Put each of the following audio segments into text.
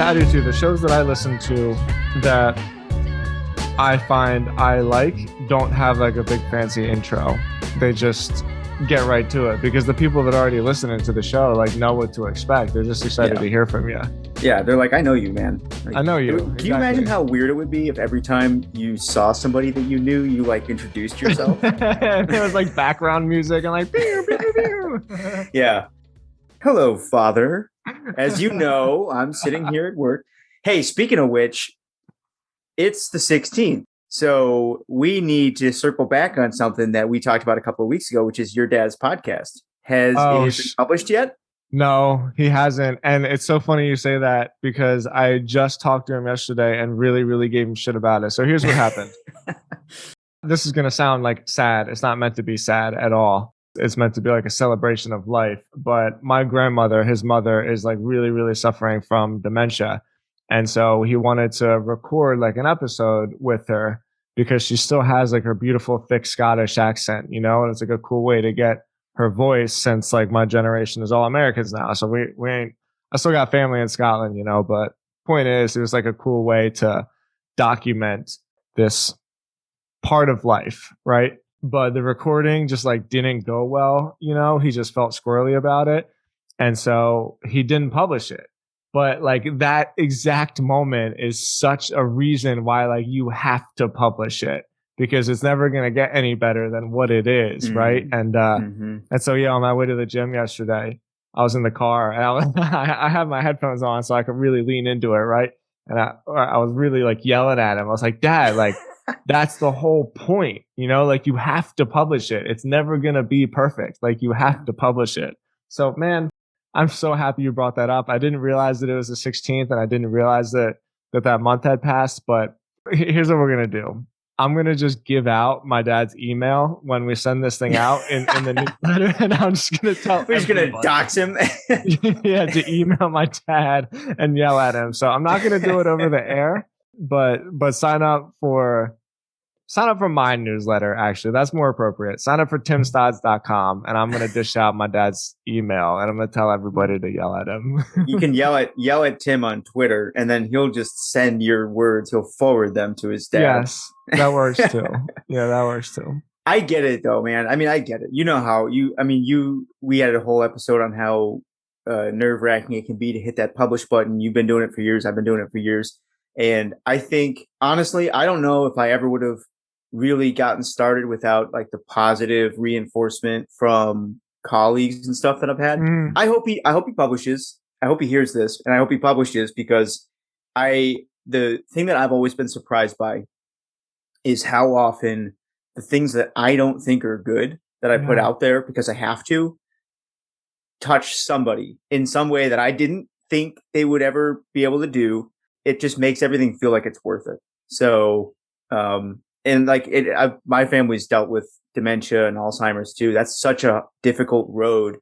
Yeah, I do too. The shows that I listen to that I find I like don't have like a big fancy intro. They just get right to it because the people that are already listening to the show like know what to expect. They're just excited to hear from you. Yeah, they're like, I know you, man. Like, I know you. Can you imagine how weird it would be if every time you saw somebody that you knew, you like introduced yourself? There was like background music and like pew, pew, pew. Yeah. Hello, Father. As you know, I'm sitting here at work. Hey, speaking of which, it's the 16th. So we need to circle back on something that we talked about a couple of weeks ago, which is your dad's podcast. Has it been published yet? No, he hasn't. And it's so funny you say that because I just talked to him yesterday and really, really gave him shit about it. So here's what happened. This is going to sound like sad. It's not meant to be sad at all. It's meant to be like a celebration of life. But my grandmother, his mother, is like really, really suffering from dementia. And so he wanted to record like an episode with her because she still has like her beautiful, thick Scottish accent, you know, and it's like a cool way to get her voice since like my generation is all Americans now. So we ain't, I still got family in Scotland, you know, but point is, it was like a cool way to document this part of life, right? But the recording just like didn't go well, you know, he just felt squirrely about it. And so he didn't publish it. But like that exact moment is such a reason why like you have to publish it because it's never going to get any better than what it is, right? And so yeah, on my way to the gym yesterday, I was in the car and I had my headphones on so I could really lean into it, right? And I was really like yelling at him. I was like, Dad, like that's the whole point, you know, like you have to publish it. It's never going to be perfect. Like you have to publish it. So man, I'm so happy you brought that up. I didn't realize that it was the 16th and I didn't realize that month had passed, but here's what we're going to do. I'm going to just give out my dad's email when we send this thing out in the newsletter. And I'm just going to tell We're just going to dox him. Yeah, to email my dad and yell at him. So I'm not going to do it over the air, but sign up for my newsletter. Actually, that's more appropriate. Sign up for timstodds.com and I'm going to dish out my dad's email and I'm going to tell everybody to yell at him. You can yell at Tim on Twitter and then he'll just send your words. He'll forward them to his dad. Yes, that works too. Yeah, that works too. I get it though, man. I mean, I get it. You know how we had a whole episode on how nerve wracking it can be to hit that publish button. You've been doing it for years. I've been doing it for years. And I think, honestly, I don't know if I ever would have really gotten started without like the positive reinforcement from colleagues and stuff that I've had. I hope he publishes. I hope he hears this and I hope he publishes because the thing that I've always been surprised by is how often the things that I don't think are good that I put out there because I have to touch somebody in some way that I didn't think they would ever be able to do. It just makes everything feel like it's worth it. So, and like my family's dealt with dementia and Alzheimer's too. That's such a difficult road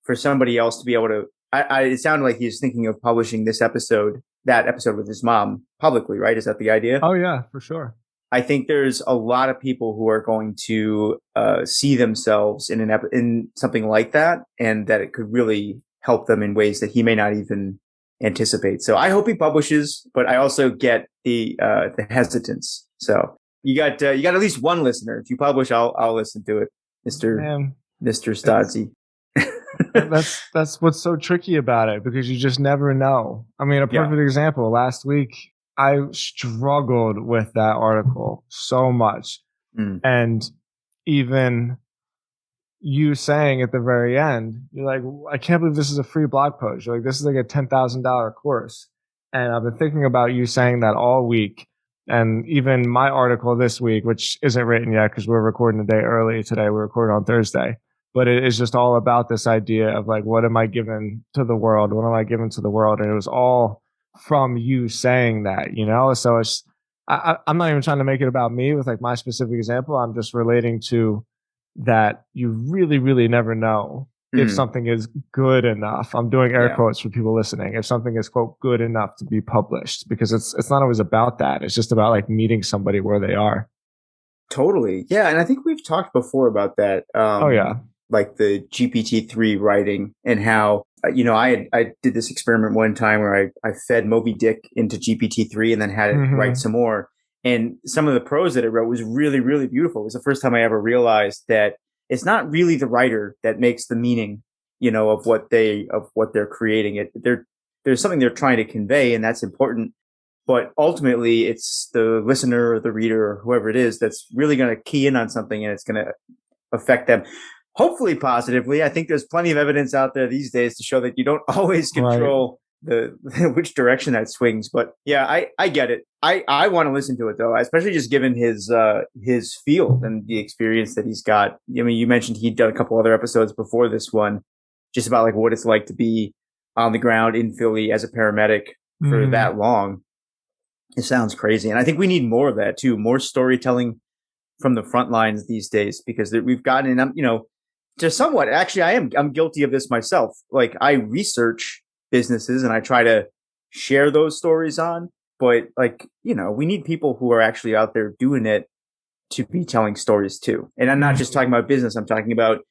for somebody else to be able to. It sounded like he was thinking of publishing that episode with his mom publicly, right? Is that the idea? Oh yeah, for sure. I think there's a lot of people who are going to see themselves in something like that, and that it could really help them in ways that he may not even anticipate. So I hope he publishes, but I also get the hesitance. So you got at least one listener. If you publish, I'll listen to it, Mr. Stodzy. That's what's so tricky about it because you just never know. I mean, a perfect example. Last week, I struggled with that article so much, and even you saying at the very end, you're like, I can't believe this is a free blog post. You're like, this is like a $10,000 course. And I've been thinking about you saying that all week. And even my article this week, which isn't written yet because we're recording a day early today. We're recording on Thursday. But it is just all about this idea of like, what am I giving to the world? What am I giving to the world? And it was all from you saying that, you know? So it's, I'm not even trying to make it about me with like my specific example. I'm just relating to that you really, really never know if something is good enough. I'm doing air quotes for people listening. If something is, quote, good enough to be published, because it's not always about that. It's just about like meeting somebody where they are. Totally. Yeah. And I think we've talked before about that. Oh, yeah. Like the GPT-3 writing and how I did this experiment one time where I fed Moby Dick into GPT-3 and then had it write Hmm. some more. And some of the prose that it wrote was really, really beautiful. It was the first time I ever realized that it's not really the writer that makes the meaning, of what they're creating. There's something they're trying to convey, and that's important. But ultimately, it's the listener or the reader or whoever it is that's really going to key in on something, and it's going to affect them, hopefully positively. I think there's plenty of evidence out there these days to show that you don't always Right. control the which direction that swings. But yeah, I get it. I want to listen to it though, especially just given his field and the experience that he's got. I mean, you mentioned he'd done a couple other episodes before this one, just about like what it's like to be on the ground in Philly as a paramedic for Hmm. that long. It sounds crazy, and I think we need more of that too. More storytelling from the front lines these days, because we've gotten, and to somewhat, actually, I'm guilty of this myself. Like, I research businesses and I try to share those stories on, but like, we need people who are actually out there doing it to be telling stories too. And I'm not just Hmm. talking about business. I'm talking about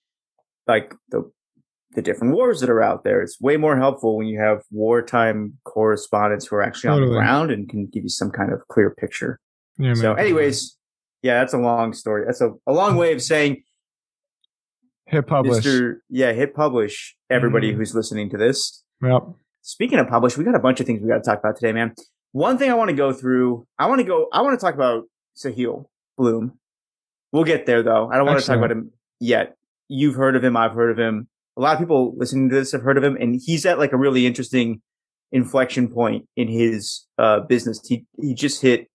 like the different wars that are out there. It's way more helpful when you have wartime correspondents who are actually on the Totally. ground and can give you some kind of clear picture. Yeah, So, man. Totally. anyways, yeah, that's a long story. That's a long way of saying, Hit publish. hit publish, everybody Hmm. who's listening to this. Yep. Speaking of publish, we got a bunch of things we got to talk about today, man. One thing I want to go through, I want to talk about Sahil Bloom. We'll get there though. I don't want to talk about Excellent. him yet. You've heard of him. I've heard of him. A lot of people listening to this have heard of him, and he's at like a really interesting inflection point in his business. He just hit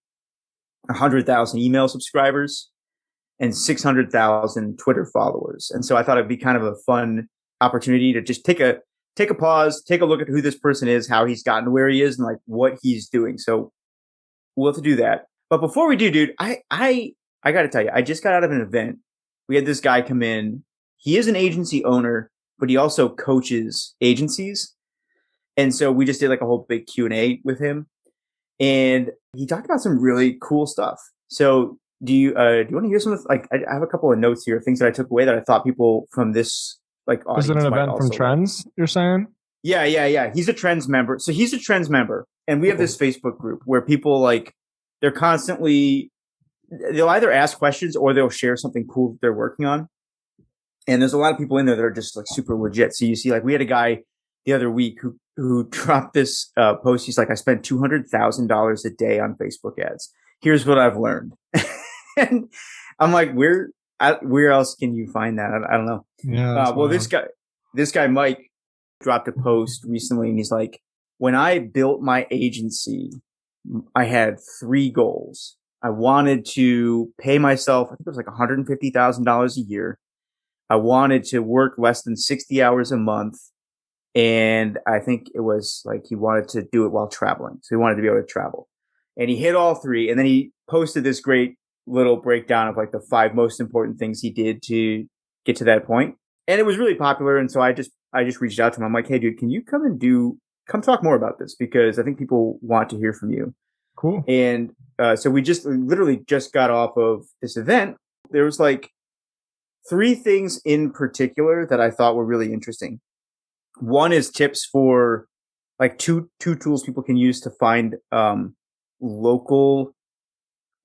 100,000 email subscribers and 600,000 Twitter followers. And so I thought it'd be kind of a fun opportunity to just take a pause, take a look at who this person is, how he's gotten to where he is, and like what he's doing. So we'll have to do that. But before we do, dude, I got to tell you, I just got out of an event. We had this guy come in. He is an agency owner, but he also coaches agencies. And so we just did like a whole big Q&A with him, and he talked about some really cool stuff. So do you want to hear some of, like, I have a couple of notes here, things that I took away that I thought people from this like Is it an audience might event from also like. Trends, you're saying? Yeah, yeah, yeah. He's a Trends member. So he's a Trends member, and we have Cool. this Facebook group where people like, they're constantly, they'll either ask questions or they'll share something cool that they're working on. And there's a lot of people in there that are just like super legit. So you see, like, we had a guy the other week who dropped this post. He's like, I spent $200,000 a day on Facebook ads. Here's what I've learned. And I'm like, where else can you find that? I don't know. Yeah, that's Well, wild. this guy Mike dropped a post recently, and he's like, when I built my agency, I had three goals. I wanted to pay myself, I think it was like $150,000 a year. I wanted to work less than 60 hours a month. And I think it was like he wanted to do it while traveling. So he wanted to be able to travel. And he hit all three. And then he posted this great little breakdown of like the five most important things he did to get to that point. And it was really popular. And so I just reached out to him. I'm like, hey, dude, can you come talk more about this? Because I think people want to hear from you. Cool. And so we just literally just got off of this event. There was like three things in particular that I thought were really interesting. One is tips for like two tools people can use to find local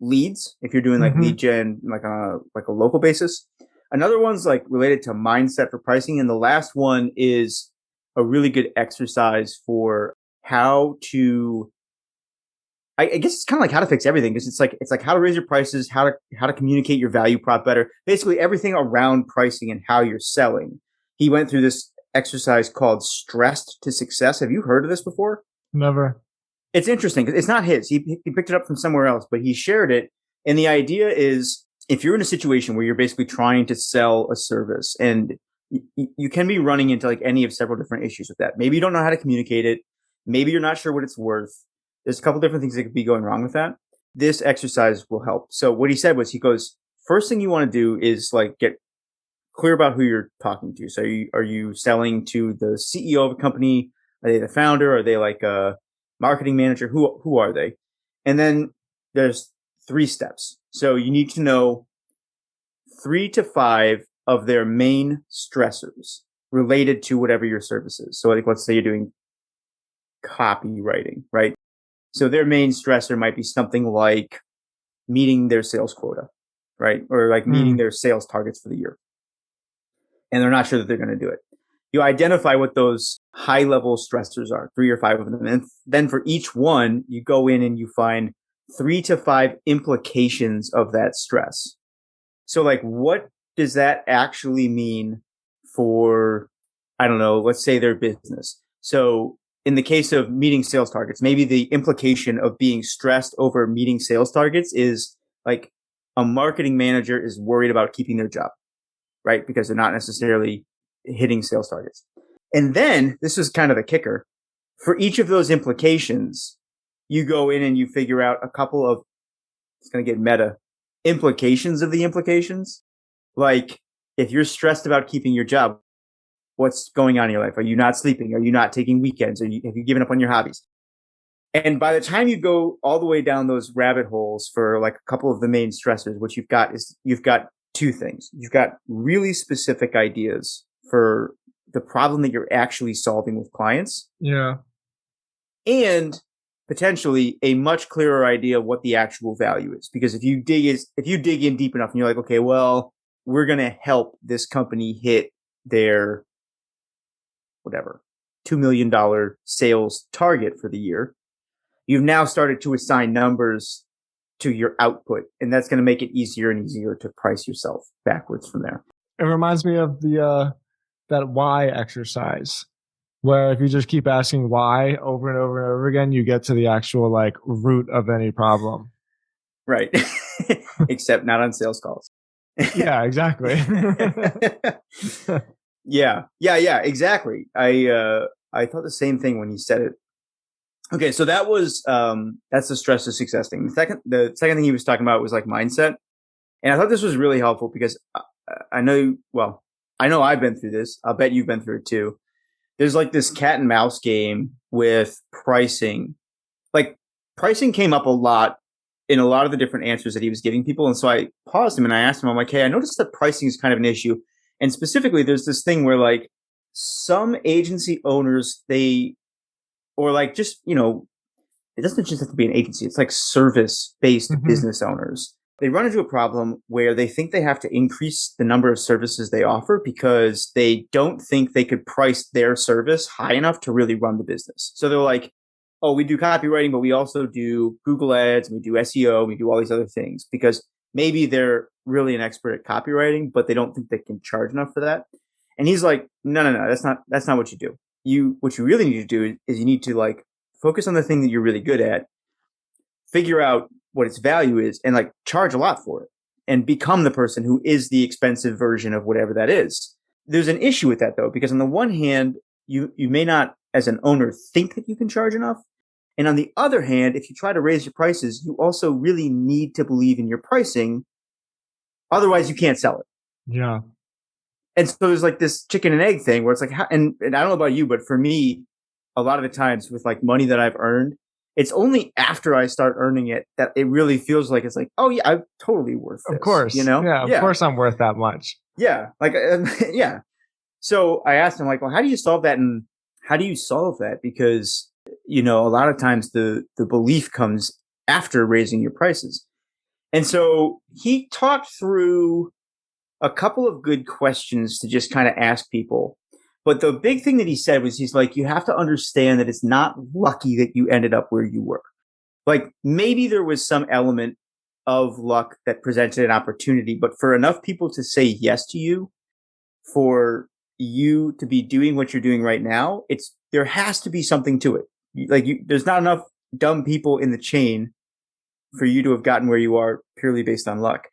leads if you're doing like Hmm. lead gen like on a local basis. Another one's like related to mindset for pricing, and the last one is a really good exercise for how to, I guess it's kind of like how to fix everything, because it's like how to raise your prices, how to communicate your value prop better. Basically, everything around pricing and how you're selling. He went through this exercise called "Stressed to Success." Have you heard of this before? Never. It's interesting because it's not his. He picked it up from somewhere else, but he shared it. And the idea is, if you're in a situation where you're basically trying to sell a service, and you can be running into like any of several different issues with that. Maybe you don't know how to communicate it. Maybe you're not sure what it's worth. There's a couple different things that could be going wrong with that. This exercise will help. So what he said was, he goes, first thing you want to do is like get clear about who you're talking to. So are you selling to the CEO of a company? Are they the founder? Are they like a marketing manager? Who are they? And then there's three steps. So you need to know three to five of their main stressors. related to whatever your service is. So like, let's say you're doing copywriting, right? So their main stressor might be something like meeting their sales quota, right? Or like meeting Mm, their sales targets for the year. And they're not sure that they're going to do it. You identify what those high level stressors are, 3 or 5 of them. And then for each one, you go in and you find 3 to 5 implications of that stress. So, like, what does that actually mean for, I don't know, let's say their business? So, in the case of meeting sales targets, maybe the implication of being stressed over meeting sales targets is like a marketing manager is worried about keeping their job, right? Because they're not necessarily hitting sales targets. And then this is kind of the kicker. For each of those implications, you go in and you figure out a couple of, it's going to get meta, implications of the implications. Like, if you're stressed about keeping your job, what's going on in your life? Are you not sleeping? Are you not taking weekends? Have you given up on your hobbies? And by the time you go all the way down those rabbit holes for like a couple of the main stressors, what you've got is you've got 2 things. You've got really specific ideas for the problem that you're actually solving with clients, yeah. and potentially a much clearer idea of what the actual value is. Because if you dig in deep enough and you're like, okay, well, we're gonna help this company hit their whatever $2 million sales target for the year, you've now started to assign numbers to your output, and that's going to make it easier and easier to price yourself backwards from there. It reminds me of the that why exercise, where if you just keep asking why over and over and over again, you get to the actual like root of any problem. Right. Except not on sales calls. Yeah, exactly. Yeah, exactly. I thought the same thing when he said it. Okay, so that's the stress of success thing. The second thing he was talking about was like mindset. And I thought this was really helpful because I know, well, I know I've been through this. I'll bet you've been through it too. There's like this cat and mouse game with pricing. Like, pricing came up a lot in a lot of the different answers that he was giving people. And so I paused him and I asked him, I'm like, hey, I noticed that pricing is kind of an issue. And specifically, there's this thing where like some agency owners, or like just, it doesn't just have to be an agency. It's like service based Hmm. business owners. They run into a problem where they think they have to increase the number of services they offer because they don't think they could price their service high enough to really run the business. So they're like, oh, we do copywriting, but we also do Google ads, we do SEO, we do all these other things because maybe they're really an expert at copywriting, but they don't think they can charge enough for that. And he's like, no, that's not what you do. What you really need to do is you need to like focus on the thing that you're really good at, figure out what its value is, and like charge a lot for it and become the person who is the expensive version of whatever that is. There's an issue with that though, because on the one hand, you may not as an owner think that you can charge enough. And on the other hand, if you try to raise your prices, you also really need to believe in your pricing. Otherwise, you can't sell it. Yeah. And so there's like this chicken and egg thing where it's like, and I don't know about you, but for me, a lot of the times with like money that I've earned, it's only after I start earning it that it really feels like it's like, oh yeah, I'm totally worth Of this, you course. know? Yeah, of Yeah, course I'm worth that much. yeah, like yeah. So I asked him like, well, how do you solve that, and how do you solve that? Because a lot of times the belief comes after raising your prices, and so he talked through a couple of good questions to just kind of ask people. But the big thing that he said was he's like, you have to understand that it's not lucky that you ended up where you were. Like maybe there was some element of luck that presented an opportunity, but for enough people to say yes to you, for you to be doing what you're doing right now, there has to be something to it. There's not enough dumb people in the chain for you to have gotten where you are purely based on luck.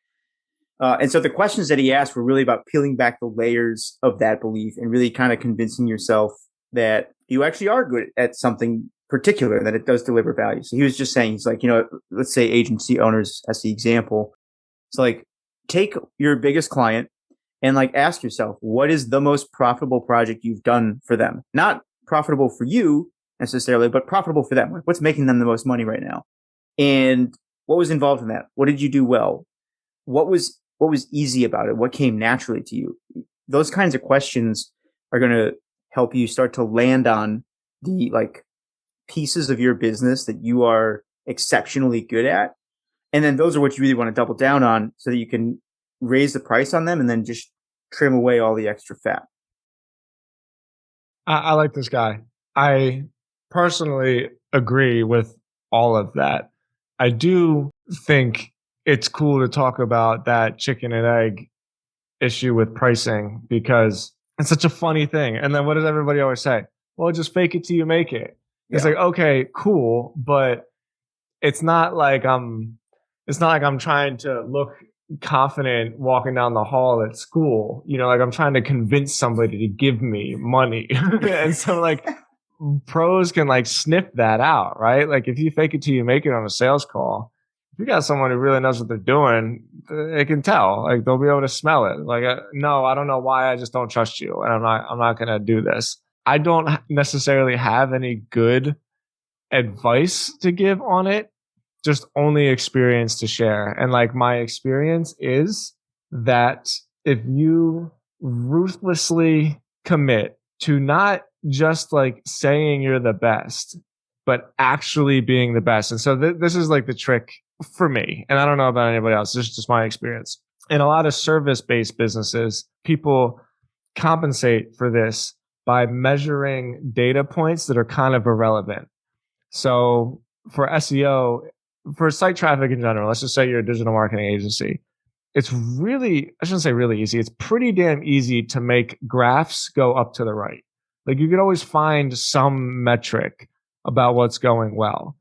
And so the questions that he asked were really about peeling back the layers of that belief and really kind of convincing yourself that you actually are good at something particular, that it does deliver value. So he was just saying, he's like, let's say agency owners as the example. It's like, take your biggest client and like ask yourself, what is the most profitable project you've done for them? Not profitable for you necessarily, but profitable for them. Like, what's making them the most money right now? And what was involved in that? What did you do well? What was easy about it? What came naturally to you? Those kinds of questions are going to help you start to land on the like pieces of your business that you are exceptionally good at. And then those are what you really want to double down on so that you can raise the price on them and then just trim away all the extra fat. I like this guy. I personally agree with all of that. I do think it's cool to talk about that chicken and egg issue with pricing because it's such a funny thing. And then what does everybody always say? Well, just fake it till you make it. It's Yeah. like, okay, cool, but it's not like I'm trying to look confident walking down the hall at school. Like I'm trying to convince somebody to give me money. And so like pros can like sniff that out, right? Like if you fake it till you make it on a sales call, if you got someone who really knows what they're doing, they can tell. Like they'll be able to smell it. Like, no, I don't know why. I just don't trust you, and I'm not gonna do this. I don't necessarily have any good advice to give on it, just only experience to share. And like my experience is that if you ruthlessly commit to not just like saying you're the best, but actually being the best. And so this is like the trick for me. And I don't know about anybody else. This is just my experience. In a lot of service based businesses, people compensate for this by measuring data points that are kind of irrelevant. So for SEO, for site traffic in general, let's just say you're a digital marketing agency. It's really, I shouldn't say really easy. It's pretty damn easy to make graphs go up to the right. Like you could always find some metric about what's going well.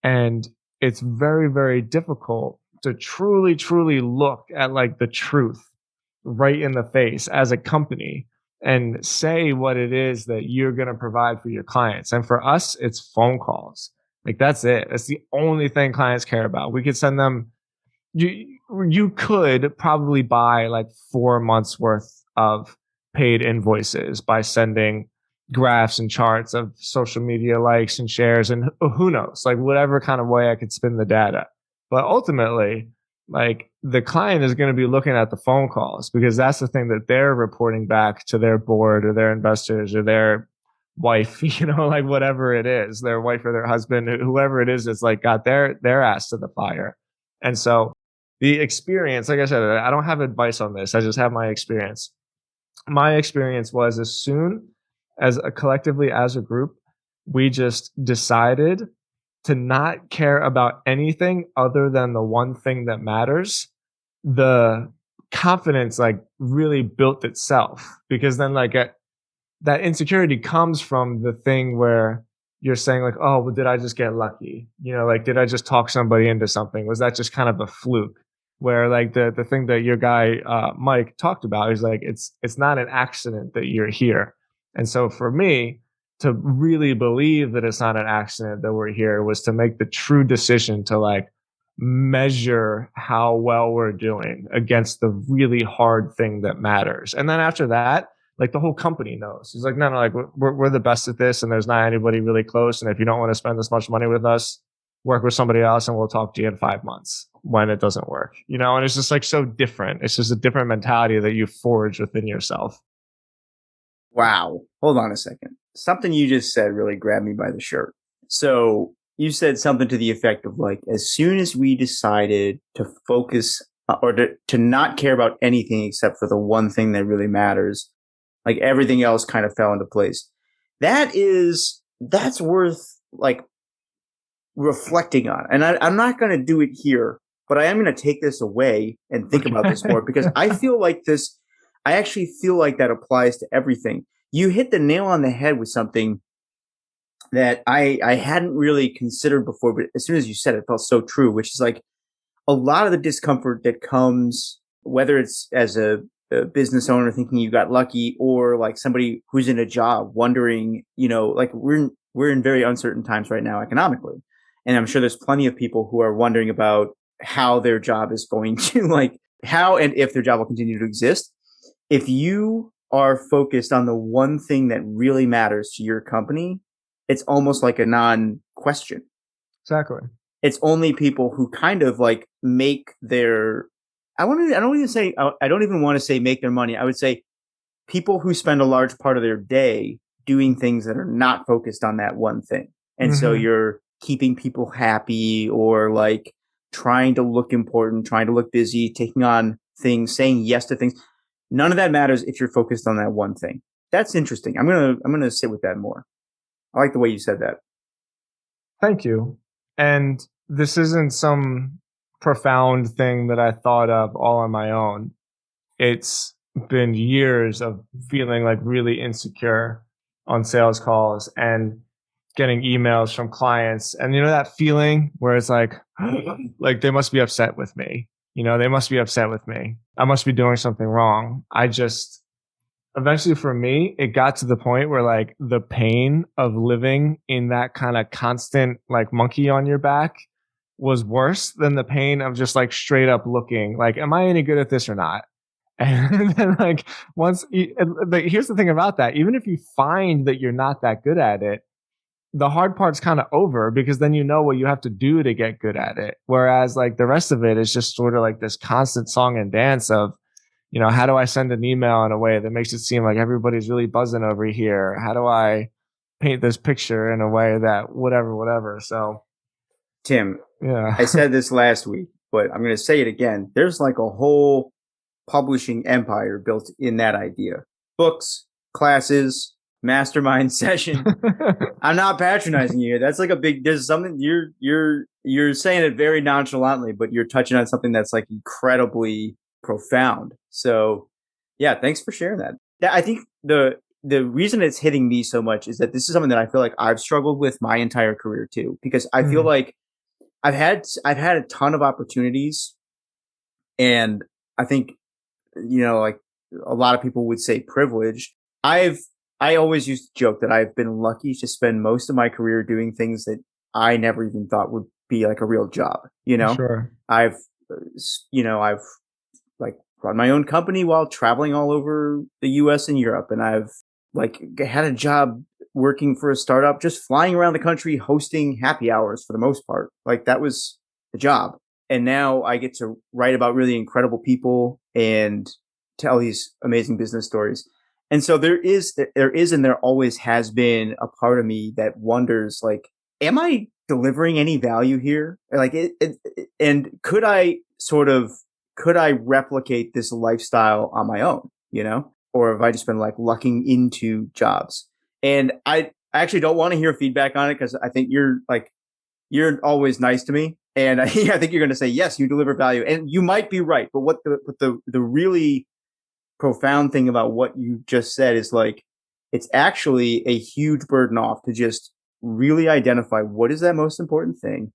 And it's very, very difficult to truly, truly look at like the truth right in the face as a company and say what it is that you're going to provide for your clients. And for us, it's phone calls. Like that's it. That's the only thing clients care about. We could send them, you could probably buy like 4 months worth of paid invoices by sending graphs and charts of social media likes and shares and who knows, like whatever kind of way I could spin the data. But ultimately, like the client is going to be looking at the phone calls because that's the thing that they're reporting back to their board or their investors or their wife, like whatever it is, their wife or their husband, whoever it is that's like got their ass to the fire. And so the experience, like I said, I don't have advice on this. I just have my experience. My experience was as soon as collectively as a group, we just decided to not care about anything other than the one thing that matters. The confidence like really built itself because then like that insecurity comes from the thing where you're saying like, oh, well, did I just get lucky? Like, did I just talk somebody into something? Was that just kind of a fluke? Where like the thing that your guy Mike talked about is like it's not an accident that you're here. And so for me to really believe that it's not an accident that we're here was to make the true decision to like measure how well we're doing against the really hard thing that matters. And then after that, like the whole company knows. He's like, no, like we're the best at this, and there's not anybody really close. And if you don't want to spend this much money with us, work with somebody else, and we'll talk to you in 5 months when it doesn't work. And it's just like so different. It's just a different mentality that you forge within yourself. Wow. Hold on a second. Something you just said really grabbed me by the shirt. So you said something to the effect of like, as soon as we decided to focus or to not care about anything except for the one thing that really matters, like everything else kind of fell into place. That's worth like reflecting on. And I'm not going to do it here, but I am going to take this away and think about this more because I feel like I actually feel like that applies to everything. You hit the nail on the head with something that I hadn't really considered before, but as soon as you said it, it felt so true, which is like a lot of the discomfort that comes, whether it's as a business owner thinking you got lucky or like somebody who's in a job wondering, like we're in very uncertain times right now economically. And I'm sure there's plenty of people who are wondering about how their job is going to like how and if their job will continue to exist. If you are focused on the one thing that really matters to your company, it's almost like a non-question. Exactly. It's only people who kind of like make their I don't even want to say make their money. I would say people who spend a large part of their day doing things that are not focused on that one thing. And so Hmm. you're keeping people happy or like trying to look important, trying to look busy, taking on things, saying yes to things. None of that matters if you're focused on that one thing. That's interesting. I'm gonna sit with that more. I like the way you said that. Thank you. And this isn't some profound thing that I thought of all on my own. It's been years of feeling like really insecure on sales calls and getting emails from clients. And you know that feeling where it's like they must be upset with me. They must be upset with me. I must be doing something wrong. I just eventually for me, it got to the point where like the pain of living in that kind of constant like monkey on your back was worse than the pain of just like straight up looking like, am I any good at this or not? And then like like, here's the thing about that. Even if you find that you're not that good at it, the hard part's kind of over because then you know what you have to do to get good at it. Whereas like the rest of it is just sort of like this constant song and dance of, how do I send an email in a way that makes it seem like everybody's really buzzing over here? How do I paint this picture in a way that whatever? So, Tim, yeah. I said this last week, but I'm going to say it again. There's like a whole publishing empire built in that idea. Books, classes, mastermind session. I'm not patronizing you. That's like a big. There's something you're saying it very nonchalantly, but you're touching on something that's like incredibly profound. So, yeah, thanks for sharing that. I think the reason it's hitting me so much is that this is something that I feel like I've struggled with my entire career too, because I feel Mm, like I've had a ton of opportunities, and I think like a lot of people would say privileged. I've I always used to joke that I've been lucky to spend most of my career doing things that I never even thought would be like a real job. sure. I've I've like run my own company while traveling all over the US and Europe, and I've like had a job working for a startup just flying around the country hosting happy hours for the most part. Like that was the job. And now I get to write about really incredible people and tell these amazing business stories. And so there is and there always has been a part of me that wonders like, am I delivering any value here? Like and could I replicate this lifestyle on my own, or have I just been like lucking into jobs? And I actually don't want to hear feedback on it because I think you're always nice to me, and I think you're going to say yes, you deliver value, and you might be right. But the really profound thing about what you just said is like it's actually a huge burden off to just really identify what is that most important thing,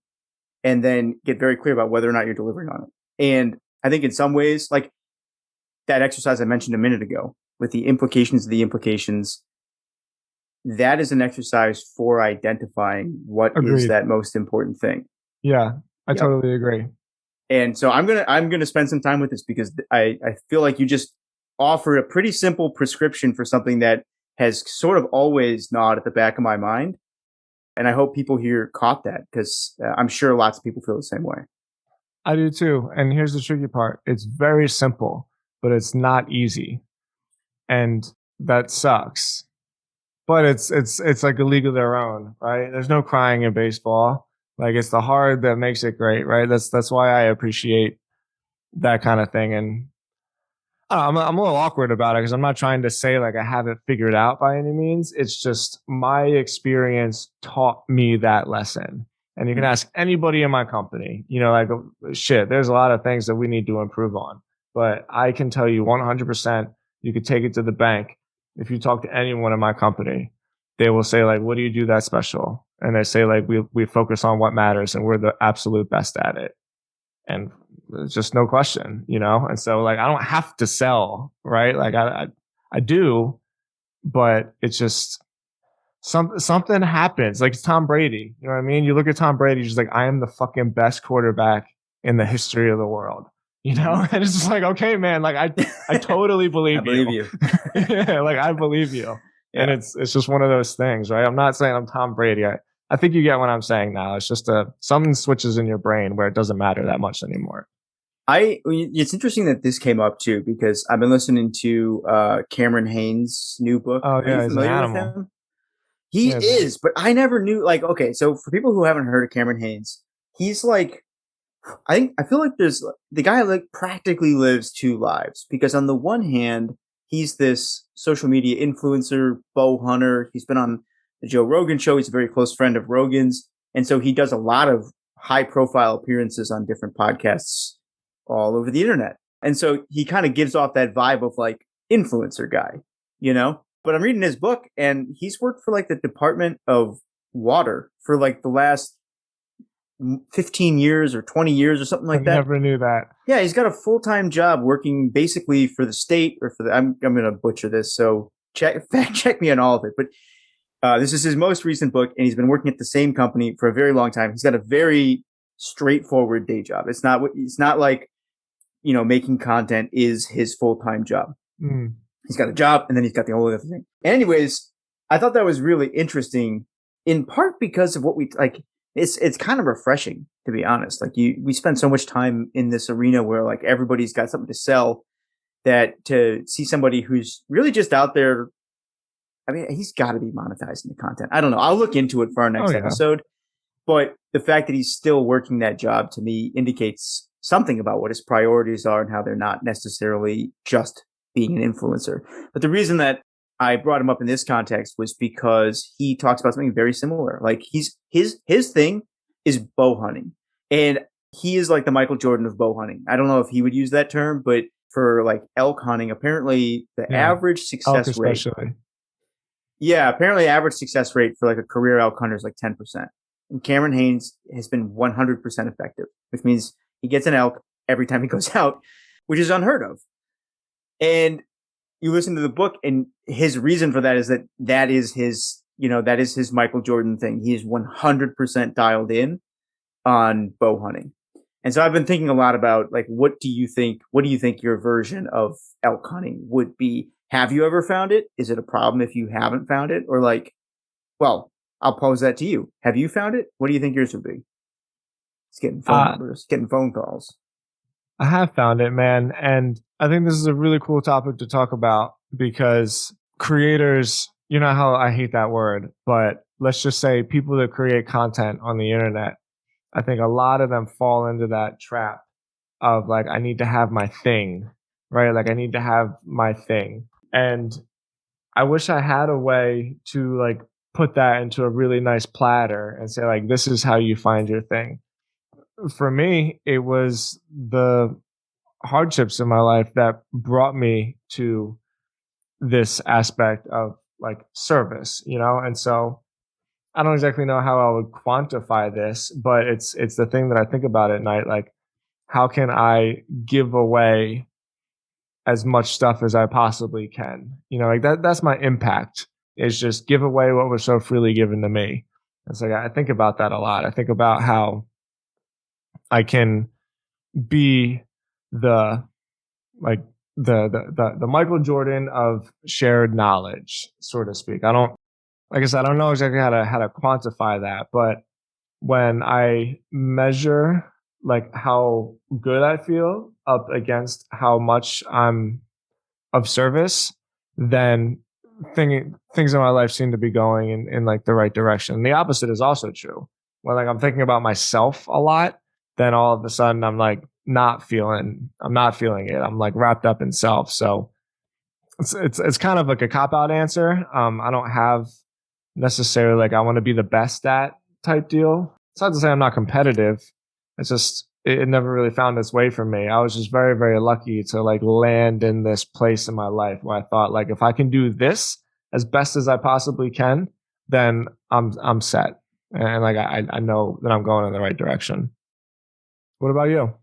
and then get very clear about whether or not you're delivering on it. And I think in some ways, like that exercise I mentioned a minute ago with the implications of the implications, that is an exercise for identifying what is Agreed. that most important thing. Yeah, I Yep. totally agree. And so I'm gonna spend some time with this because I feel like you just offered a pretty simple prescription for something that has sort of always gnawed at the back of my mind. And I hope people here caught that because I'm sure lots of people feel the same way. I do too. And here's the tricky part. It's very simple, but it's not easy. And that sucks. But it's like a league of their own, right? There's no crying in baseball. Like it's the hard that makes it great, right? That's why I appreciate that kind of thing. And I'm a little awkward about it because I'm not trying to say like I have it figured out by any means. It's just my experience taught me that lesson. And you can ask anybody in my company, like shit, there's a lot of things that we need to improve on. But I can tell you 100%, you could take it to the bank. If you talk to anyone in my company, they will say like, what do you do that special? And they say like, we focus on what matters and we're the absolute best at it. And it's just no question. And so like I don't have to sell, right? Like I do, but it's just something happens. Like it's Tom Brady. You know what I mean? You look at Tom Brady, he's just like, I am the fucking best quarterback in the history of the world. Mm-hmm. And it's just like, okay, man, like I totally I believe you. believe you. Yeah, like I believe you. And Yeah. it's just one of those things, right? I'm not saying I'm Tom Brady. I think you get what I'm saying now. It's just something switches in your brain where it doesn't matter that much anymore. It's interesting that this came up too because I've been listening to Cameron Haynes' new book. Oh Are you yeah, he's an familiar with animal. him? He Yeah, he's an, is, but I never knew. Like, okay, so for people who haven't heard of Cameron Haynes, he's like I feel like there's the guy like practically lives two lives because on the one hand, he's this social media influencer, bow hunter. He's been on the Joe Rogan show. He's a very close friend of Rogan's, and so he does a lot of high profile appearances on different podcasts all over the internet. And so he kind of gives off that vibe of like influencer guy, you know? But I'm reading his book and he's worked for like the Department of Water for like the last 15 years or 20 years or something I like that. never knew that. Yeah, he's got a full-time job working basically for the state or for the I'm going to butcher this, so fact check me on all of it. But this is his most recent book and he's been working at the same company for a very long time. He's got a very straightforward day job. It's not like, making content is his full-time job. Mm. He's got a job and then he's got the whole other thing. Anyways, I thought that was really interesting in part because of what we like. It's kind of refreshing to be honest. Like we spend so much time in this arena where like everybody's got something to sell that to see somebody who's really just out there. I mean, he's got to be monetizing the content. I don't know. I'll look into it for our Oh next yeah. episode. But the fact that he's still working that job to me indicates something about what his priorities are and how they're not necessarily just being an influencer. But the reason that I brought him up in this context was because he talks about something very similar. Like his thing is bow hunting. And he is like the Michael Jordan of bow hunting. I don't know if he would use that term, but for like elk hunting, apparently the Yeah. average Elk success rate. especially. Yeah, apparently average success rate for like a career elk hunter is like 10%. And Cameron Haynes has been 100% effective, which means he gets an elk every time he goes out, which is unheard of. And you listen to the book, and his reason for that is that is his Michael Jordan thing. He is 100% dialed in on bow hunting. And so I've been thinking a lot about like what do you think your version of elk hunting would be? Have you ever found it? Is it a problem if you haven't found it? Or like, well, I'll pose that to you. Have you found it? What do you think yours would be? It's getting phone Uh, numbers, getting phone calls. I have found it, man. And I think this is a really cool topic to talk about because creators, you know how I hate that word, but let's just say people that create content on the internet, I think a lot of them fall into that trap of like, I need to have my thing, right? Like, I need to have my thing. And I wish I had a way to like put that into a really nice platter and say, like, this is how you find your thing. For me, it was the hardships in my life that brought me to this aspect of like service, and so I don't exactly know how I would quantify this, but it's the thing that I think about at night. Like, how can I give away as much stuff as I possibly can? Like that's my impact, is just give away what was so freely given to me. It's like I think about that a lot. I think about how I can be the like the Michael Jordan of shared knowledge, so to speak. I don't Like I said, I don't know exactly how to quantify that, but when I measure like how good I feel up against how much I'm of service, then things in my life seem to be going in like the right direction. The opposite is also true. When like I'm thinking about myself a lot, then all of a sudden I'm not feeling it. I'm like wrapped up in self. So it's kind of like a cop out answer. I don't have necessarily like I want to be the best at type deal. It's not to say I'm not competitive. It's just it never really found its way for me. I was just very, very lucky to like land in this place in my life where I thought like if I can do this as best as I possibly can, then I'm set. And like I know that I'm going in the right direction. What about you?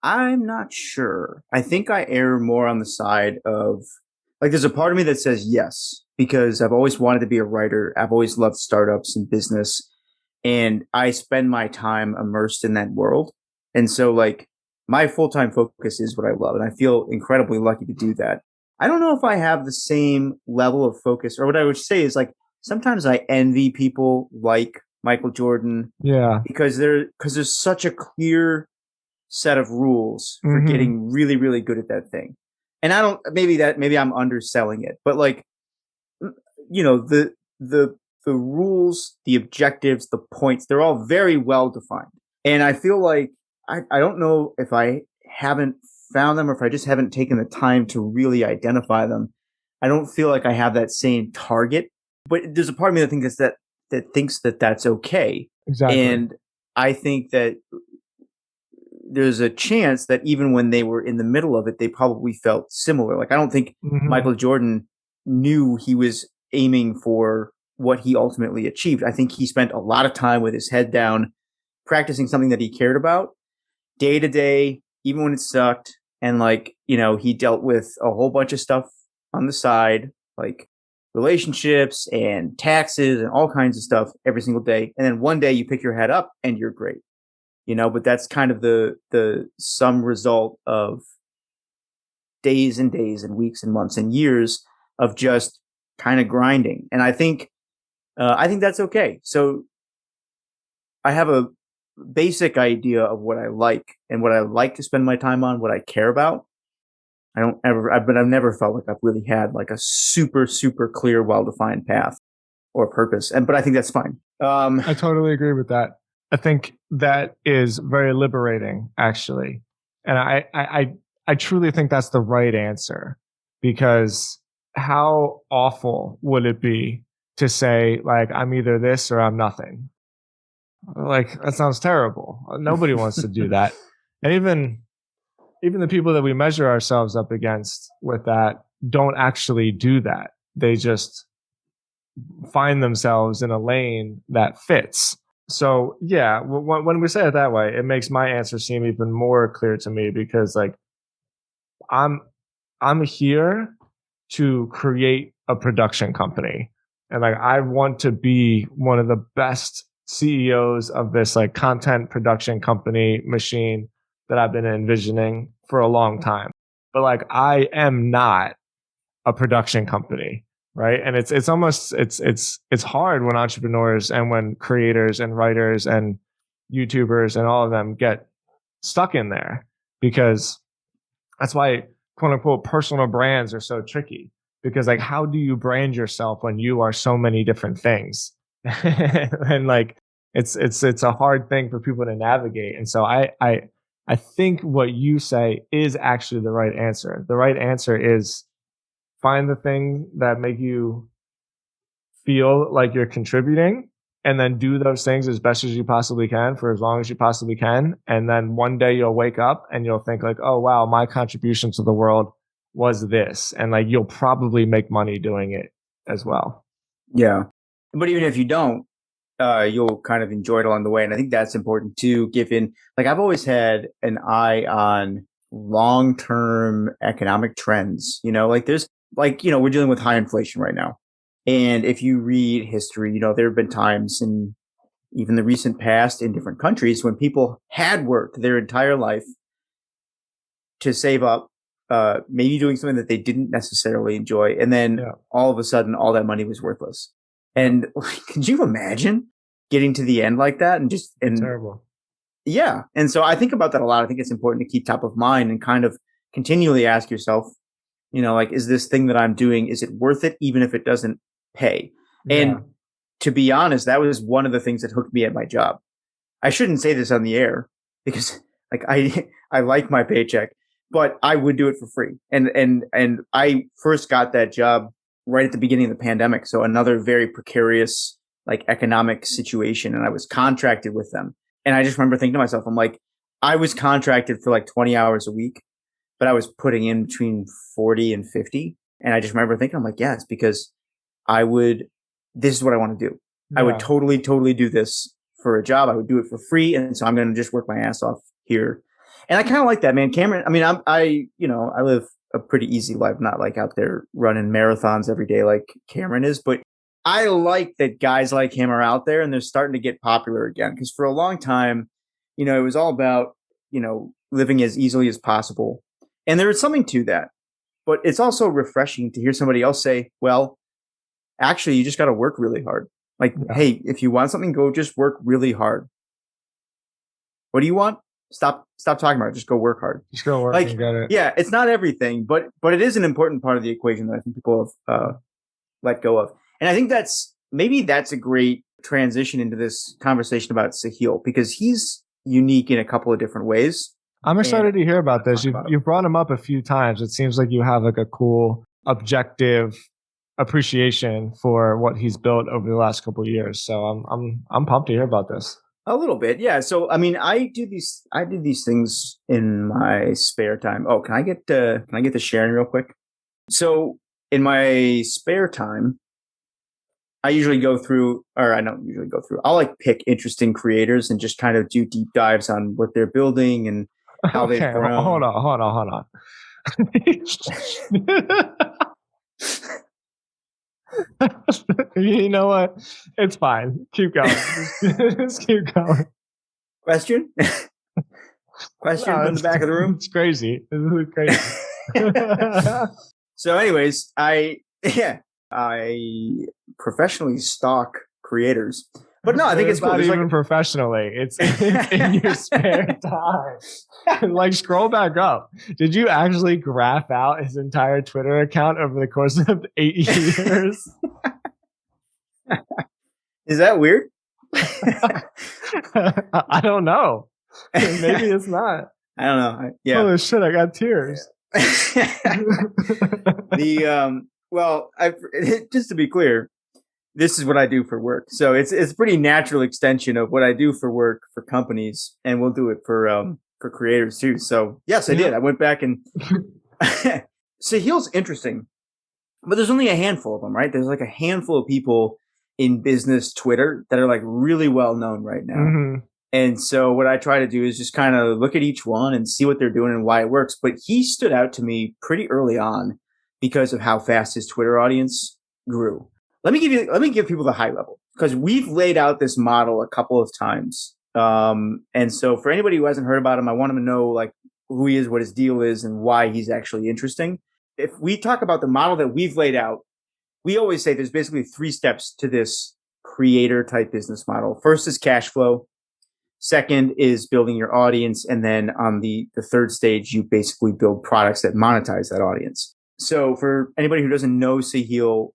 I'm not sure. I think I err more on the side of like there's a part of me that says yes because I've always wanted to be a writer. I've always loved startups and business and I spend my time immersed in that world. And so like my full-time focus is what I love and I feel incredibly lucky to do that. I don't know if I have the same level of focus or what I would say is like sometimes I envy people like Michael Jordan Yeah. because there's such a clear set of rules for Hmm. getting really, really good at that thing. And I don't, maybe I'm underselling it, but like, the the rules, the objectives, the points, they're all very well defined. And I feel like I don't know if I haven't found them or if I just haven't taken the time to really identify them. I don't feel like I have that same target, but there's a part of me that thinks that thinks that that's okay. Exactly. And I think that there's a chance that even when they were in the middle of it, they probably felt similar. Like I don't think Hmm. Michael Jordan knew he was aiming for what he ultimately achieved. I think he spent a lot of time with his head down, practicing something that he cared about day to day, even when it sucked. And like, he dealt with a whole bunch of stuff on the side, like relationships and taxes and all kinds of stuff every single day. And then one day you pick your head up and you're great. But that's kind of the sum result of days and days and weeks and months and years of just kind of grinding. And I think that's okay. So I have a basic idea of what I like and what I like to spend my time on, what I care about. But I've never felt like I've really had like a super, super clear, well defined path or purpose. But I think that's fine. I totally agree with that. I think that is very liberating, actually, and I truly think that's the right answer because how awful would it be to say like I'm either this or I'm nothing? Like that sounds terrible. Nobody wants to do that, and even the people that we measure ourselves up against with that don't actually do that. They just find themselves in a lane that fits. So yeah, when we say it that way, it makes my answer seem even more clear to me because like I'm I'm here to create a production company, and like I want to be one of the best CEOs of this like content production company machine that I've been envisioning for a long time. But like I am not a production company, right? And it's almost it's hard when entrepreneurs and when creators and writers and YouTubers and all of them get stuck in there because that's why quote unquote personal brands are so tricky because like how do you brand yourself when you are so many different things? And like it's a hard thing for people to navigate. And so I think what you say is actually the right answer. The right answer is find the things that make you feel like you're contributing and then do those things as best as you possibly can for as long as you possibly can, and then one day you'll wake up and you'll think like, oh wow, my contribution to the world was this, and like you'll probably make money doing it as well. Yeah. But even if you don't, you'll kind of enjoy it along the way. And I think that's important too, given like I've always had an eye on long term economic trends. Like there's like, we're dealing with high inflation right now. And if you read history, there have been times in even the recent past in different countries when people had worked their entire life to save up, maybe doing something that they didn't necessarily enjoy, and then Yeah. all of a sudden, all that money was worthless. Yep. And like, could you imagine getting to the end like that? And Terrible. yeah, and so I think about that a lot. I think it's important to keep top of mind and kind of continually ask yourself, like, is this thing that I'm doing, is it worth it, even if it doesn't pay? Yeah. And to be honest, that was one of the things that hooked me at my job. I shouldn't say this on the air because like I like my paycheck, but I would do it for free. And I first got that job right at the beginning of the pandemic, so another very precarious like economic situation, and I was contracted with them. And I just remember thinking to myself, I'm like, I was contracted for like 20 hours a week, but I was putting in between 40 and 50. And I just remember thinking, I'm like, yeah, it's because I would, this is what I want to do. I would Yeah. totally, totally do this for a job. I would do it for free. And so I'm going to just work my ass off here. And I kind of like that, man. Cameron, I mean, I live a pretty easy life, not like out there running marathons every day like Cameron is, but I like that guys like him are out there and they're starting to get popular again. Cause for a long time, it was all about, living as easily as possible. And there is something to that, but it's also refreshing to hear somebody else say, well, actually, you just got to work really hard. Like, Yeah. hey, if you want something, go just work really hard. What do you want? stop talking about it. Just go work hard. Just go work and Like, get it. yeah, it's not everything, but it is an important part of the equation that I think people have let go of. And I think that's a great transition into this conversation about Sahil, because he's unique in a couple of different ways. I'm And excited to hear about this. talk about him. You've brought him up a few times. It seems like you have like a cool, objective appreciation for what he's built over the last couple of years. So I'm pumped to hear about this. A little bit, yeah. So I mean, I do these things in my spare time. Oh, can I get the sharing real quick? So in my spare time, I usually go through, or I don't usually go through. I'll like pick interesting creators and just kind of do deep dives on what they're building and how they've Okay, grown. hold on. You know what? It's fine. Keep going. Just keep going. Question? Question No, from the back of the room? It's crazy. This is crazy. So, anyways, I professionally stalk creators, but no, I think it's cool. Not There's even like, professionally. It's in your spare time. Like, scroll back up. Did you actually graph out his entire Twitter account over the course of 8 years? is that weird? I don't know. Maybe it's not. I don't know. Yeah. Holy shit! I got tears. Well, just to be clear, this is what I do for work. So it's a pretty natural extension of what I do for work for companies, and we'll do it for creators too. So yes, I did. I went back and Sahil's interesting, but there's only a handful of them, right? There's like a handful of people in business Twitter that are like really well known right now. Mm-hmm. And so what I try to do is just kind of look at each one and see what they're doing and why it works. But he stood out to me pretty early on because of how fast his Twitter audience grew. Let me give people the high level, because we've laid out this model a couple of times. And so for anybody who hasn't heard about him, I want him to know like who he is, what his deal is, and why he's actually interesting. If we talk about the model that we've laid out, we always say there's basically 3 steps to this creator type business model. First is cash flow. Second is building your audience. And then on the third stage, you basically build products that monetize that audience. So for anybody who doesn't know Sahil,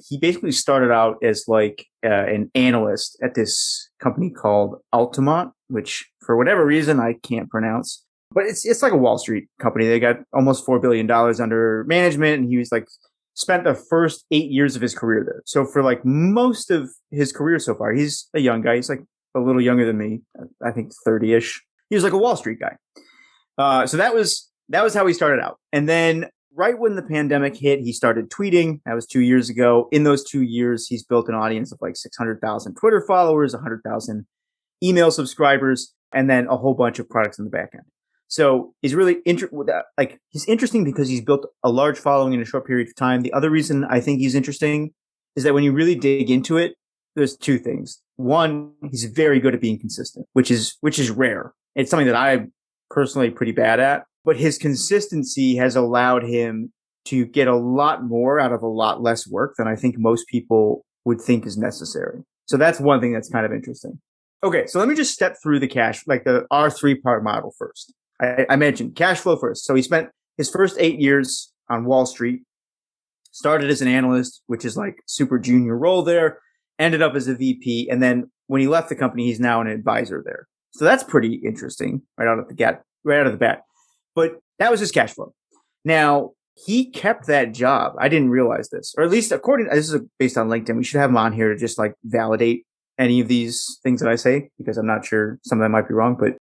he basically started out as like an analyst at this company called Altamont, which for whatever reason I can't pronounce. But it's like a Wall Street company. They got almost $4 billion under management, and he was like spent the first 8 years of his career there. So for like most of his career so far, he's a young guy. He's like a little younger than me. I think 30-ish. He was like a Wall Street guy. So that was how he started out. And then right when the pandemic hit, he started tweeting. That was 2 years ago. In those 2 years, he's built an audience of like 600,000 Twitter followers, 100,000 email subscribers, and then a whole bunch of products in the back end. So he's really he's interesting because he's built a large following in a short period of time. The other reason I think he's interesting is that when you really dig into it, there's 2 things. One, he's very good at being consistent, which is rare. It's something that I'm personally pretty bad at, but his consistency has allowed him to get a lot more out of a lot less work than I think most people would think is necessary. So that's one thing that's kind of interesting. Okay, so let me just step through our 3-part model first. I mentioned cash flow first. So he spent his first 8 years on Wall Street, started as an analyst, which is like super junior role there, ended up as a VP. And then when he left the company, he's now an advisor there. So that's pretty interesting right out of the bat. But that was his cash flow. Now, he kept that job. I didn't realize this, or at least this is based on LinkedIn. We should have him on here to just like validate any of these things that I say, because I'm not sure some of them might be wrong, but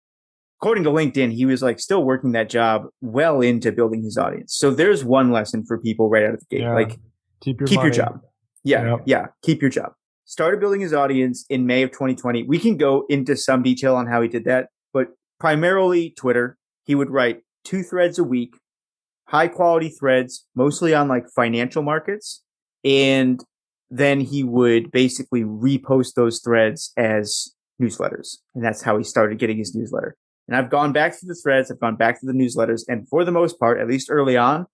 according to LinkedIn, he was like still working that job well into building his audience. So there's one lesson for people right out of the gate. Yeah. Like keep your job. Yeah. Yep. Yeah. Keep your job. Started building his audience in May of 2020. We can go into some detail on how he did that, but primarily Twitter. He would write 2 threads a week, high quality threads, mostly on like financial markets. And then he would basically repost those threads as newsletters. And that's how he started getting his newsletter. And I've gone back to the threads, I've gone back to the newsletters, and for the most part, at least early on,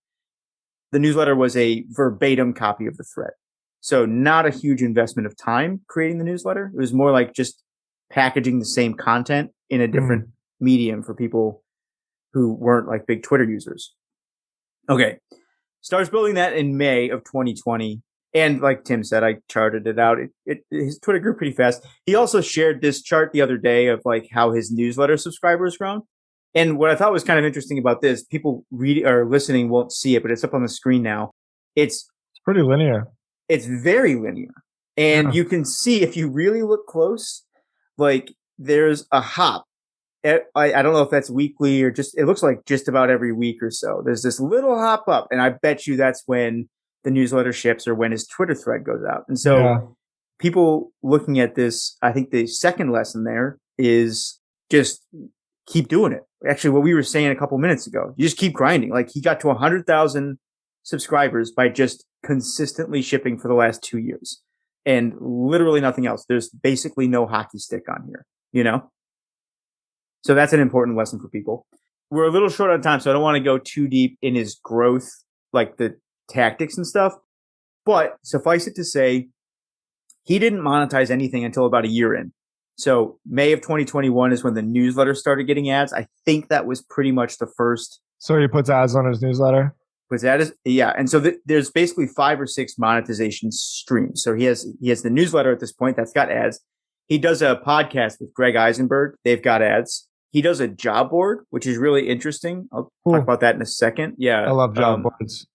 the newsletter was a verbatim copy of the thread. So not a huge investment of time creating the newsletter. It was more like just packaging the same content in a different medium for people who weren't like big Twitter users. Okay. Starts building that in May of 2020. And like Tim said, I charted it out. His Twitter grew pretty fast. He also shared this chart the other day of like how his newsletter subscribers grown. And what I thought was kind of interesting about this, people read or listening won't see it, but it's up on the screen now. It's It's pretty linear. it's very linear. And Yeah. you can see if you really look close, like there's a hop. I don't know if that's weekly or just, it looks like just about every week or so. There's this little hop up, and I bet you that's when the newsletter ships or when his Twitter thread goes out. And Yeah. so people looking at this, I think the second lesson there is just keep doing it. Actually, what we were saying a couple minutes ago, you just keep grinding. Like he got to 100,000 subscribers by just consistently shipping for the last 2 years and literally nothing else. There's basically no hockey stick on here, you know? So that's an important lesson for people. We're a little short on time, so I don't want to go too deep in his growth, like the tactics and stuff. But suffice it to say, he didn't monetize anything until about a year in. So May of 2021 is when the newsletter started getting ads. I think that was pretty much the first. So he puts ads on his newsletter. Was that is yeah, and so there's basically 5 or 6 monetization streams. So he has the newsletter at this point that's got ads. He does a podcast with Greg Eisenberg. They've got ads. He does a job board, which is really interesting. I'll Cool. talk about that in a second. Yeah, I love job boards.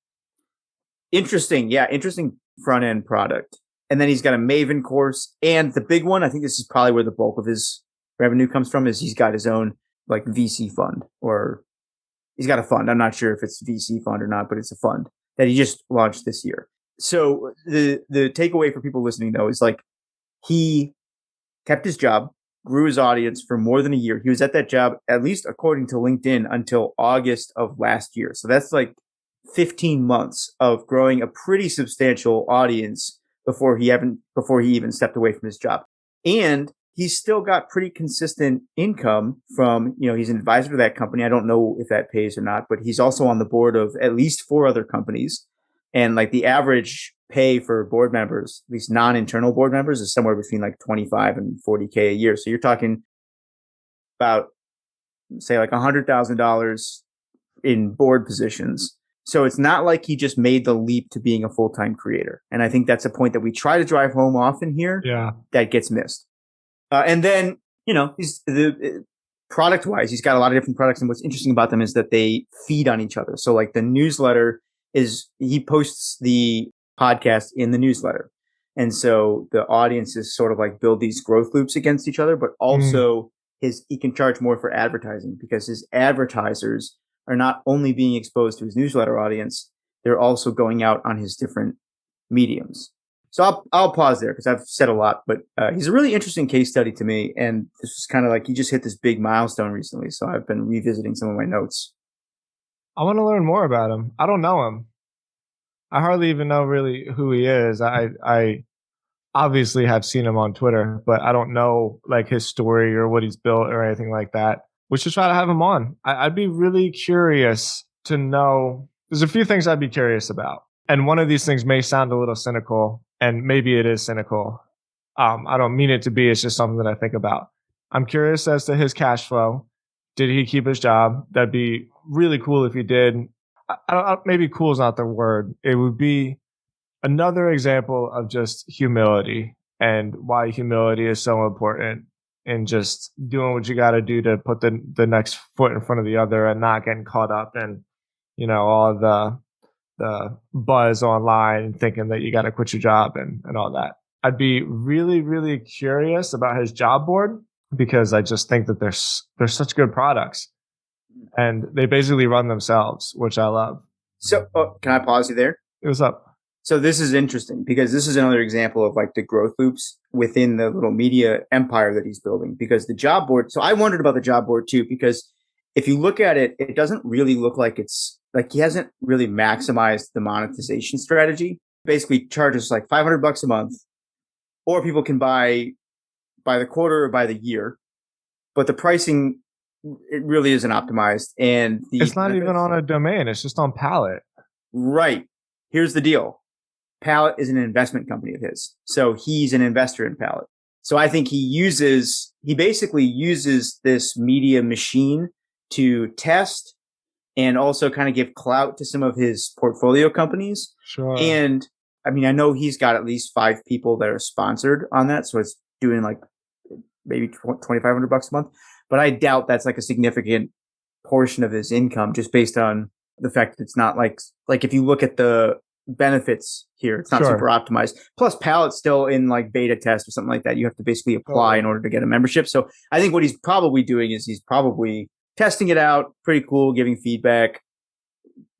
interesting. Yeah, interesting front end product. And then he's got a Maven course, and the big one, I think this is probably where the bulk of his revenue comes from, is he's got his own like VC fund, or he's got a fund. I'm not sure if it's VC fund or not, but it's a fund that he just launched this year. So the takeaway for people listening though is like he kept his job, grew his audience for more than a year. He was at that job, at least according to LinkedIn, until August of last year. So that's like 15 months of growing a pretty substantial audience before he even stepped away from his job. And he's still got pretty consistent income from, he's an advisor to that company. I don't know if that pays or not, but he's also on the board of at least 4 other companies. And like the average pay for board members, at least non-internal board members, is somewhere between like 25 and 40K a year. So you're talking about, say, like $100,000 in board positions. So it's not like he just made the leap to being a full-time creator. And I think that's a point that we try to drive home often here. Yeah. That gets missed. And then, he's product-wise, he's got a lot of different products. And what's interesting about them is that they feed on each other. So like the newsletter he posts the podcast in the newsletter. And so the audiences sort of like build these growth loops against each other, but also he can charge more for advertising because his advertisers are not only being exposed to his newsletter audience, they're also going out on his different mediums. So I'll pause there because I've said a lot, but he's a really interesting case study to me. And this was kind of like he just hit this big milestone recently. So I've been revisiting some of my notes. I want to learn more about him. I don't know him. I hardly even know really who he is. I obviously have seen him on Twitter, but I don't know like his story or what he's built or anything like that. We should try to have him on. I'd be really curious to know. There's a few things I'd be curious about. And one of these things may sound a little cynical, and maybe it is cynical. I don't mean it to be. It's just something that I think about. I'm curious as to his cash flow. Did he keep his job? That'd be really cool if he did. Maybe cool is not the word. It would be another example of just humility and why humility is so important in just doing what you got to do to put the next foot in front of the other and not getting caught up in, all the buzz online and thinking that you got to quit your job and all that. I'd be really, really curious about his job board because I just think that they're such good products and they basically run themselves, which I love. So can I pause you there? What's up? So this is interesting because this is another example of like the growth loops within the little media empire that he's building, because the job board. So I wondered about the job board too, because if you look at it, it doesn't really look like it's like he hasn't really maximized the monetization strategy. Basically charges like $500 a month, or people can buy by the quarter or by the year, but the pricing, it really isn't optimized. And it's not even on a domain. It's just on Palette. Right. Here's the deal. Palette is an investment company of his. So he's an investor in Palette. So I think he basically uses this media machine to test and also kind of give clout to some of his portfolio companies. Sure. And I mean, I know he's got at least 5 people that are sponsored on that, so it's doing like maybe $2,500 a month. But I doubt that's like a significant portion of his income, just based on the fact that it's not like if you look at the benefits here, it's not super Sure. optimized. Plus, Pallet's still in like beta test or something like that. You have to basically apply in Totally. order to get a membership. So I think what he's probably doing is he's probably testing it out, pretty cool, giving feedback,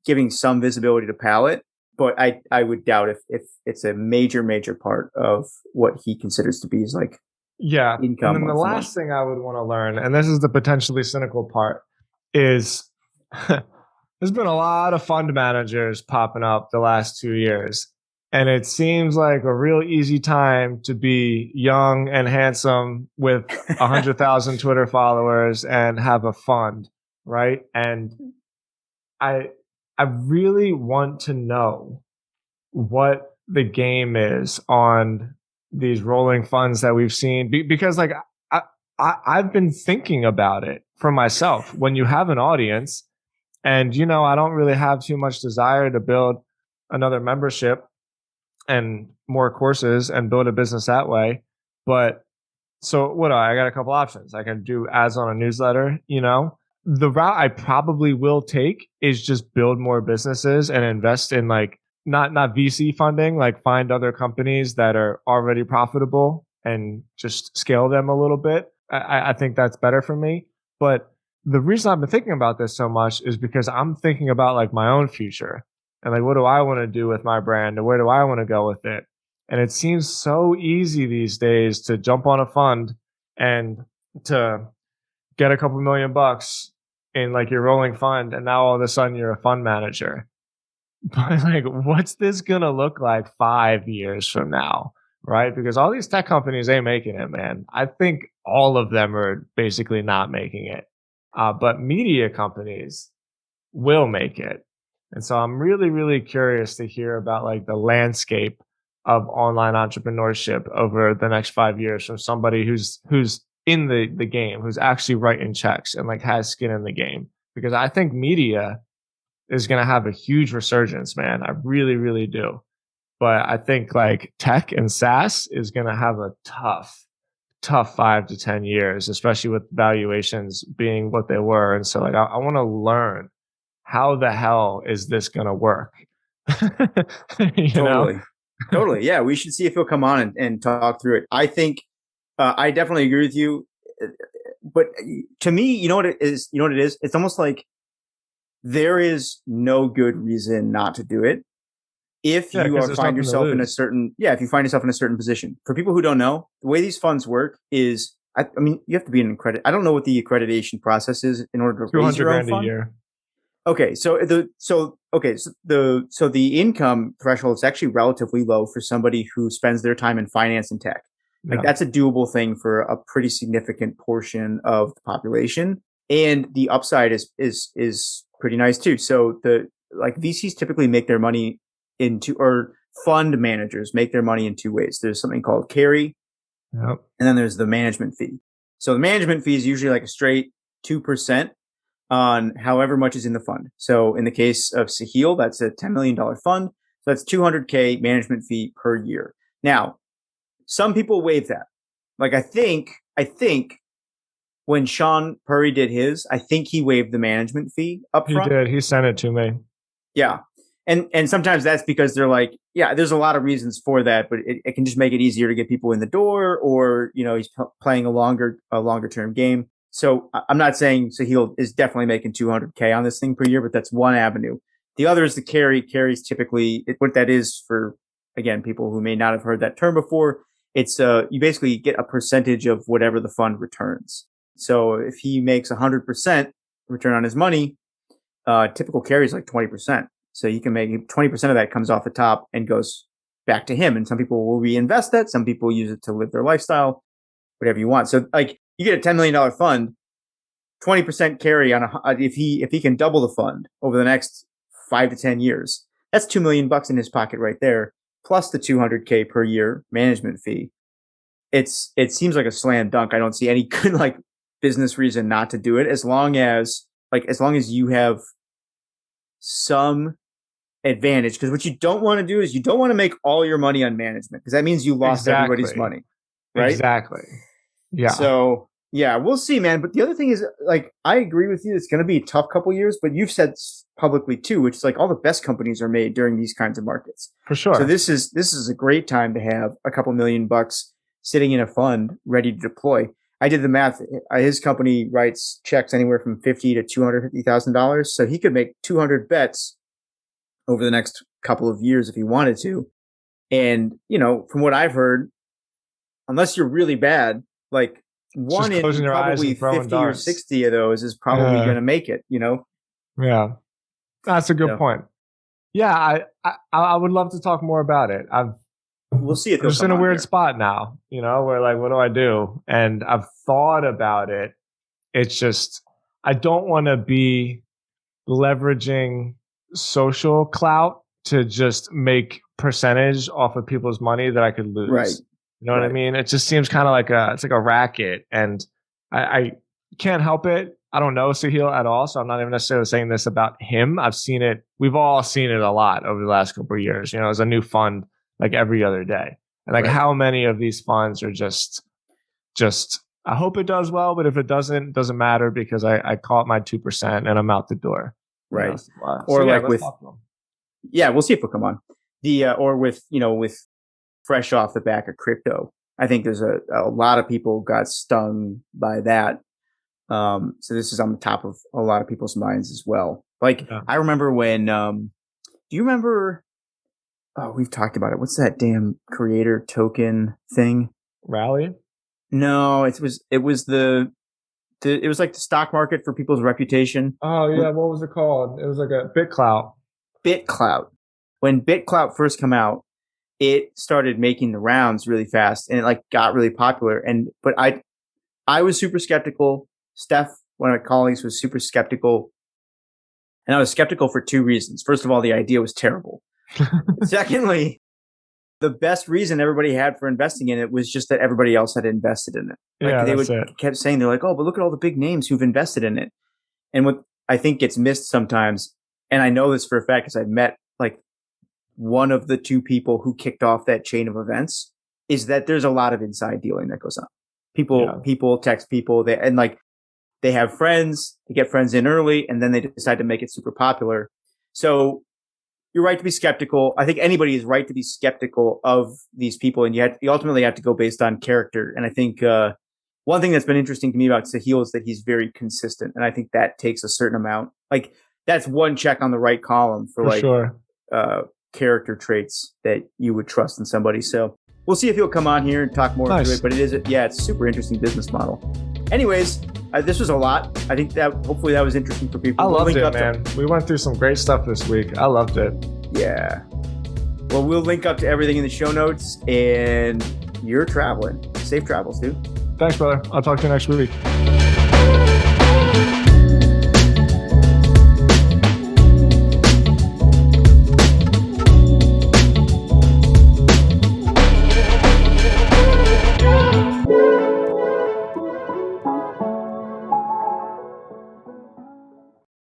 giving some visibility to Pallet. But I would doubt if it's a major part of what he considers to be his like Yeah. And income then the month to month. last thing I would want to learn, and this is the potentially cynical part, is there's been a lot of fund managers popping up the last 2 years. And it seems like a real easy time to be young and handsome with 100,000 Twitter followers and have a fund, right? And I I really want to know what the game is on these rolling funds that we've seen because like I, I've been thinking about it for myself. When you have an audience, and I don't really have too much desire to build another membership and more courses and build a business that way. But so what I got a couple options. I can do ads on a newsletter. The route I probably will take is just build more businesses and invest in like not VC funding, like find other companies that are already profitable and just scale them a little bit. I think that's better for me. But the reason I've been thinking about this so much is because I'm thinking about like my own future and like what do I want to do with my brand and where do I want to go with it. And it seems so easy these days to jump on a fund and to get a couple $1,000,000 in like your rolling fund. And now all of a sudden you're a fund manager. But like, what's this going to look like 5 years from now? Right. Because all these tech companies ain't making it, man. I think all of them are basically not making it. But media companies will make it. And so I'm really, really curious to hear about like the landscape of online entrepreneurship over the next 5 years from somebody who's in the game, who's actually writing checks and like has skin in the game. Because I think media is gonna have a huge resurgence, man. I really, really do. But I think like tech and SaaS is gonna have a tough 5 to 10 years, especially with valuations being what they were. And so like I want to learn how the hell is this gonna work? you know? Totally. Totally. Yeah. We should see if he'll come on and talk through it. I think I definitely agree with you. But to me, you know what it is? You know what it is? It's almost like there is no good reason not to do it if Yeah, you because are there's find nothing to yourself in a lose. certain if you find yourself in a certain position. For people who don't know, the way these funds work is I mean, you have to be an accredit. I don't know what the accreditation process is in order to Two raise hundred your own grand a fund. year. Okay, so the income threshold is actually relatively low for somebody who spends their time in finance and tech. Like Yeah. that's a doable thing for a pretty significant portion of the population, and the upside is pretty nice too. So the like VCs typically make their money into or fund managers make their money in two ways. There's something called carry, Yep. and then there's the management fee. So the management fee is usually like a straight 2% on however much is in the fund. So in the case of Sahil, that's a $10 million fund. So that's 200K management fee per year. Now, some people waive that. Like I think when Sean Purry did his, I think he waived the management fee up He front. did. He sent it to me. Yeah. And sometimes that's because they're like, yeah, there's a lot of reasons for that, but it can just make it easier to get people in the door, or he's playing a longer term game. So I'm not saying Sahil is definitely making 200K on this thing per year, but that's one avenue. The other is the carry. Carries typically what that is for, again, people who may not have heard that term before. It's you basically get a percentage of whatever the fund returns. So if he makes 100% return on his money, typical carry is like 20%. So you can make 20% of that comes off the top and goes back to him. And some people will reinvest that. Some people use it to live their lifestyle, whatever you want. So like you get a $10 million fund, 20% carry on if he can double the fund over the next 5 to 10 years, that's $2 million in his pocket right there, plus the 200K per year management fee. it seems like a slam dunk. I don't see any good like business reason not to do it, as long as you have some advantage. Because what you don't want to do is you don't want to make all your money on management, because that means you lost everybody's Exactly. money, right? Exactly. Yeah. So yeah, we'll see, man. But the other thing is, like, I agree with you. It's going to be a tough couple years, but you've said publicly too, which is like all the best companies are made during these kinds of markets. For So sure. this is a great time to have a couple $1,000,000 sitting in a fund ready to deploy. I did the math. His company writes checks anywhere from $50 to $250,000, so he could make 200 bets over the next couple of years if he wanted to. And from what I've heard, unless you're really bad, like one Just in closing your eyes probably and throwing 50 or darts. 60 of those is probably Yeah. going to make it. Yeah. That's a good So point. Yeah, I would love to talk more about it. we'll see if I'm he'll just in come a on weird here. spot now, where like, what do I do? And I've thought about it. It's just, I don't want to be leveraging social clout to just make percentage off of people's money that I could Right. lose. You know what I Right. mean? It just seems kind of like it's like a racket, and I can't help it. I don't know Sahil at all, so I'm not even necessarily saying this about him. I've seen it. We've all seen it a lot over the last couple of years. There's a new fund like every other day, and like Right. how many of these funds are just. I hope it does well, but if it doesn't matter because I caught my 2% and I'm out the door. Right. So Or yeah, like let's with, talk to them. yeah, we'll see if he'll come on. Or with fresh off the back of crypto. I think there's a lot of people got stung by that. So this is on the top of a lot of people's minds as well. Like, Yeah. I remember when, do you remember, oh, we've talked about it. What's that damn creator token thing? Rally? No, it was like the stock market for people's reputation. Oh yeah, what was it called? It was like a BitClout. BitClout. When BitClout first came out, it started making the rounds really fast, and it like got really popular. But I was super skeptical. Steph, one of my colleagues, was super skeptical, and I was skeptical for two reasons. First of all, the idea was terrible. Secondly, the best reason everybody had for investing in it was just that everybody else had invested in it. Like Yeah, they that's it. kept saying, they're like, oh, but look at all the big names who've invested in it. And what I think gets missed sometimes, and I know this for a fact because I've met like one of the two people who kicked off that chain of events, is that there's a lot of inside dealing that goes on. Yeah. People text people, they have friends, they get friends in early, and then they decide to make it super popular. So you're right to be skeptical. I think anybody is right to be skeptical of these people, and you ultimately have to go based on character. And I think one thing that's been interesting to me about Sahil is that he's very consistent, and I think that takes a certain amount. Like, that's one check on the right column for like sure. character traits that you would trust in somebody. So we'll see if he'll come on here and talk more Nice. to it. But it's a super interesting business model. Anyways, this was a lot. I think that hopefully that was interesting for people. I We'll loved link it, up man. We went through some great stuff this week. I loved it. Yeah. Well, we'll link up to everything in the show notes, and you're traveling. Safe travels, dude. Thanks, brother. I'll talk to you next week.